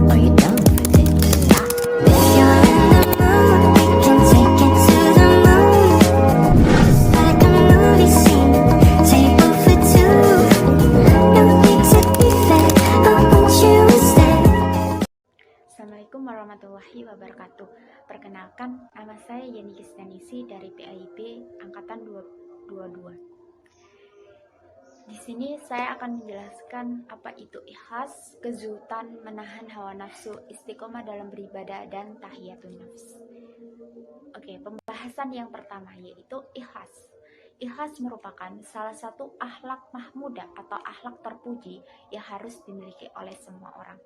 Are you down for this? If you're in the mood, we can take it to the moon. Just like a movie scene, table for two. No need to be fair, I want you instead. Assalamualaikum warahmatullahi wabarakatuh. Perkenalkan, nama saya Yeni Kristianisi dari PAIB Angkatan 22. Di sini saya akan menjelaskan apa itu ikhlas, kezuhudan, menahan hawa nafsu, istiqomah dalam beribadah, dan tahiyatun nafs. Oke, pembahasan yang pertama yaitu ikhlas. Ikhlas merupakan salah satu akhlak mahmudah atau akhlak terpuji yang harus dimiliki oleh semua orang.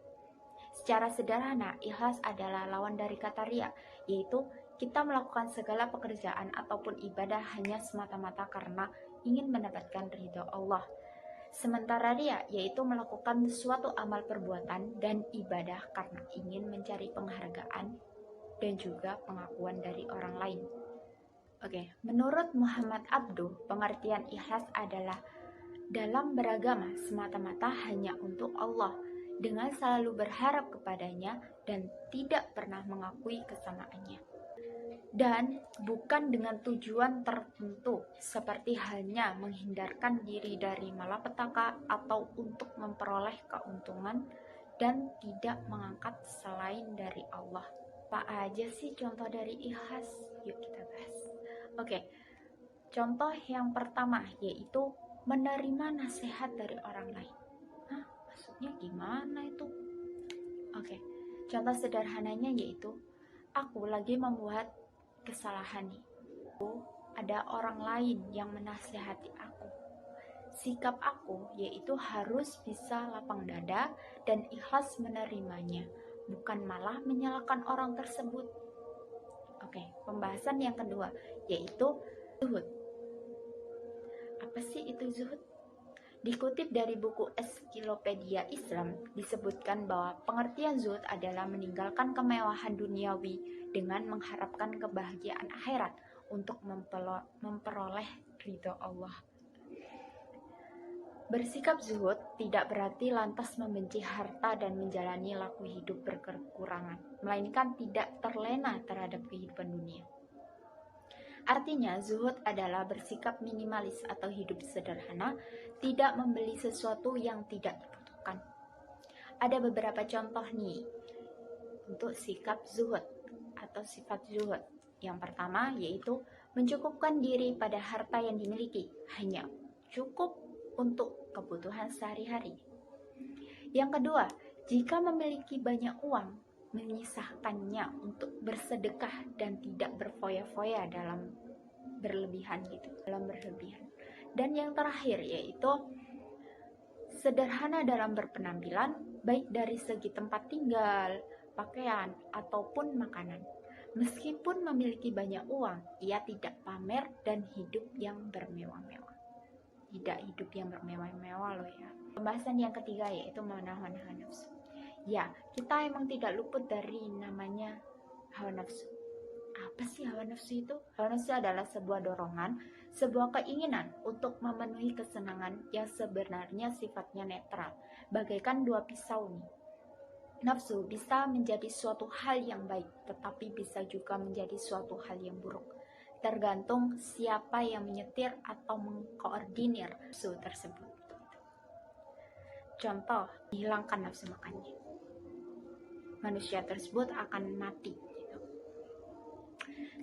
Secara sederhana, ikhlas adalah lawan dari kata riya, yaitu kita melakukan segala pekerjaan ataupun ibadah hanya semata-mata karena ingin mendapatkan ridho Allah. Sementara riya yaitu melakukan suatu amal perbuatan dan ibadah karena ingin mencari penghargaan dan juga pengakuan dari orang lain. Oke, menurut Muhammad Abduh, pengertian ikhlas adalah dalam beragama semata-mata hanya untuk Allah, dengan selalu berharap kepadanya dan tidak pernah mengakui kesamaannya. Dan bukan dengan tujuan tertentu seperti hanya menghindarkan diri dari malapetaka atau untuk memperoleh keuntungan dan tidak mengangkat selain dari Allah. Apa aja sih contoh dari ikhlas? Yuk kita bahas. Oke, contoh yang pertama yaitu menerima nasihat dari orang lain. Maksudnya gimana itu? Oke, contoh sederhananya yaitu aku lagi membuat kesalahan nih. Ada orang lain yang menasihati aku. Sikap aku yaitu harus bisa lapang dada dan ikhlas menerimanya, bukan malah menyalahkan orang tersebut. Oke, pembahasan yang kedua yaitu zuhud. Apa sih itu zuhud? Dikutip dari buku Ensiklopedia Islam, disebutkan bahwa pengertian zuhud adalah meninggalkan kemewahan duniawi dengan mengharapkan kebahagiaan akhirat untuk memperoleh ridho Allah. Bersikap zuhud tidak berarti lantas membenci harta dan menjalani laku hidup berkekurangan, melainkan tidak terlena terhadap kehidupan dunia. Artinya, zuhud adalah bersikap minimalis atau hidup sederhana, tidak membeli sesuatu yang tidak dibutuhkan. Ada beberapa contoh nih untuk sikap zuhud atau sifat zuhud. Yang pertama yaitu mencukupkan diri pada harta yang dimiliki, hanya cukup untuk kebutuhan sehari-hari. Yang kedua, jika memiliki banyak uang, menyisahkannya untuk bersedekah dan tidak berfoya-foya dalam berlebihan. Dan yang terakhir yaitu sederhana dalam berpenampilan, baik dari segi tempat tinggal, pakaian, ataupun makanan. Meskipun memiliki banyak uang, ia tidak pamer dan hidup yang bermewah-mewah. Tidak hidup yang bermewah-mewah loh ya. Pembahasan yang ketiga yaitu menahan hawa nafsu. Ya, kita emang tidak luput dari namanya hawa nafsu. Apa sih hawa nafsu itu? Hawa nafsu adalah sebuah dorongan, sebuah keinginan untuk memenuhi kesenangan yang sebenarnya sifatnya netral, bagaikan dua pisau nih. Nafsu bisa menjadi suatu hal yang baik, tetapi bisa juga menjadi suatu hal yang buruk. Tergantung siapa yang menyetir atau mengkoordinir nafsu tersebut. Contoh, hilangkan nafsu makannya. Manusia tersebut akan mati.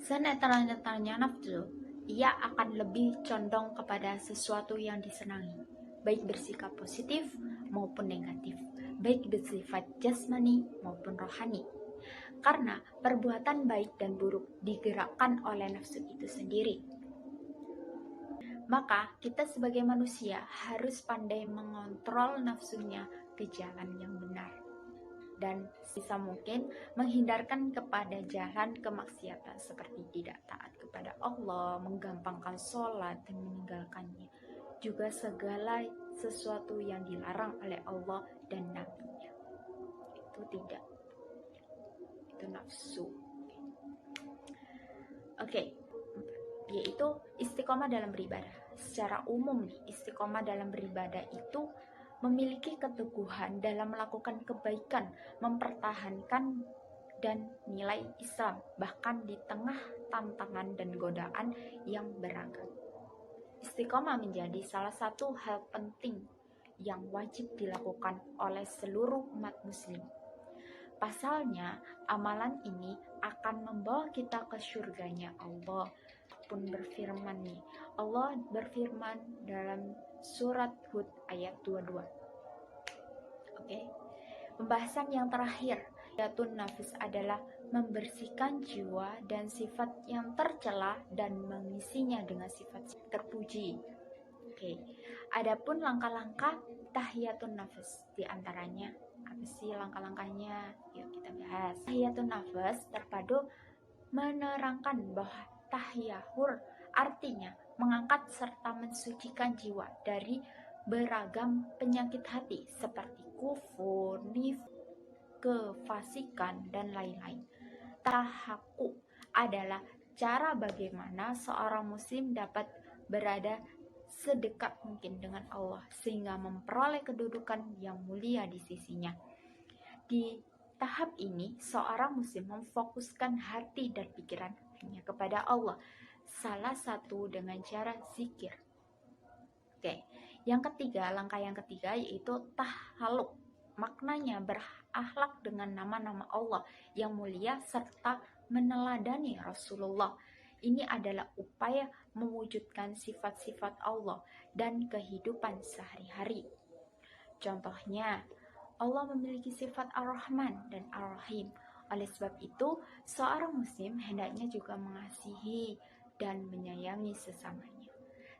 Senetral-netralnya nafsu, ia akan lebih condong kepada sesuatu yang disenangi, baik bersikap positif maupun negatif, baik bersifat jasmani maupun rohani. Karena perbuatan baik dan buruk digerakkan oleh nafsu itu sendiri. Maka kita sebagai manusia harus pandai mengontrol nafsunya ke jalan yang benar, dan sebisa mungkin menghindarkan kepada jalan kemaksiatan seperti tidak taat kepada Allah, menggampangkan sholat dan meninggalkannya, juga segala sesuatu yang dilarang oleh Allah dan Nabi-Nya. Itu tidak, itu nafsu. Oke, yaitu istiqomah dalam beribadah. Secara umum nih, istiqomah dalam beribadah itu memiliki keteguhan dalam melakukan kebaikan, mempertahankan dan nilai Islam, bahkan di tengah tantangan dan godaan yang beragam. Istiqomah menjadi salah satu hal penting yang wajib dilakukan oleh seluruh umat muslim. Pasalnya, amalan ini akan membawa kita ke surganya Allah. Pun berfirman nih, Allah berfirman dalam surat Hud ayat 22. Oke. Pembahasan yang terakhir, yaitu nafis adalah membersihkan jiwa dan sifat yang tercela dan mengisinya dengan sifat terpuji. Oke. Adapun langkah-langkah tahiyatun nafas, di antaranya apa sih langkah-langkahnya? Yuk kita bahas. Tahiyatun nafas terpadu menerangkan bahwa tahyahur artinya mengangkat serta mensucikan jiwa dari beragam penyakit hati seperti kufur, kefasikan, dan lain-lain. Tahaku adalah cara bagaimana seorang muslim dapat berada sedekat mungkin dengan Allah sehingga memperoleh kedudukan yang mulia di sisinya. Di tahap ini, seorang muslim memfokuskan hati dan pikiran hanya kepada Allah, salah satu dengan cara zikir. Oke, langkah yang ketiga yaitu tahaluk. Maknanya berakhlak dengan nama-nama Allah yang mulia serta meneladani Rasulullah. Ini adalah upaya mewujudkan sifat-sifat Allah dan kehidupan sehari-hari. Contohnya, Allah memiliki sifat Ar-Rahman dan Ar-Rahim. Oleh sebab itu, seorang muslim hendaknya juga mengasihi dan menyayangi sesamanya.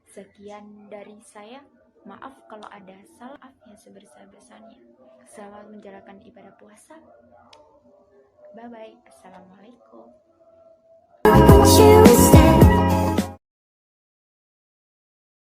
Sekian dari saya. Maaf kalau ada salah yang sebesar-besarnya. Selamat menjalankan ibadah puasa. Bye-bye. Assalamualaikum.